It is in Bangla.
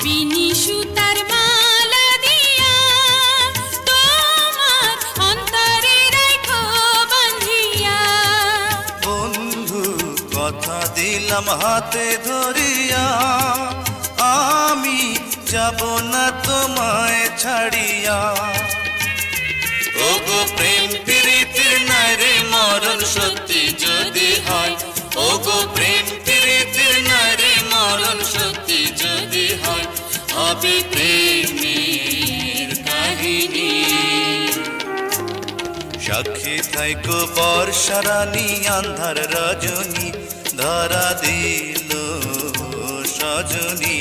বিনি সুতার মালা দিয়া তোমার অন্তরে রাখো বাঁধিয়া। বন্ধু কথা দিলাম হাতে ধরিয়া, আমি যাব না তোমায় ছাড়িয়া। ওগো প্রেম প্রীতির নাই রে মরণ সত্যি যদি হয়, ওগো প্রেম প্রীতির নাই রে মরণ সত্যি যদি হয়, হবে প্রেমের কাহিনী। সাক্ষী থাইকো বর্ষা রানী আন্ধার রজনী, ধরা দিল সজনী।